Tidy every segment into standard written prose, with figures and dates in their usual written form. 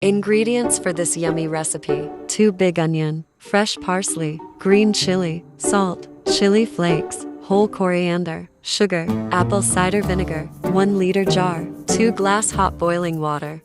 Ingredients for this yummy recipe: 2 big onion, fresh parsley, green chili, salt, chili flakes, whole coriander, sugar, apple cider vinegar, 1 liter jar, 2 glass hot boiling water.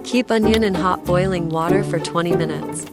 Keep onion in hot boiling water for 20 minutes.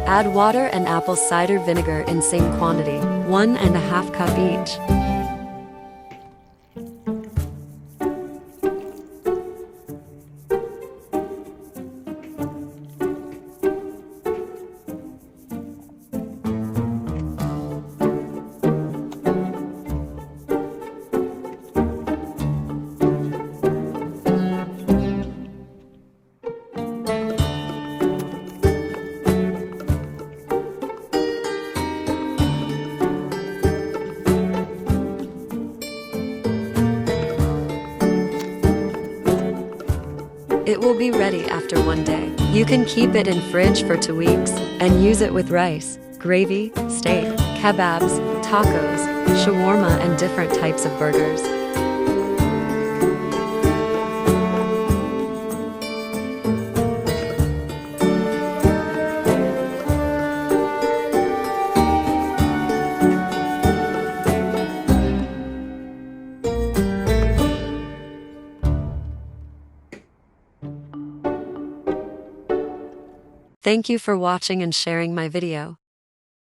Add water and apple cider vinegar in same quantity, 1½ cup each. It will be ready after 1 day. You can keep it in fridge for 2 weeks and use it with rice, gravy, steak, kebabs, tacos, shawarma and different types of burgers. Thank you for watching and sharing my video.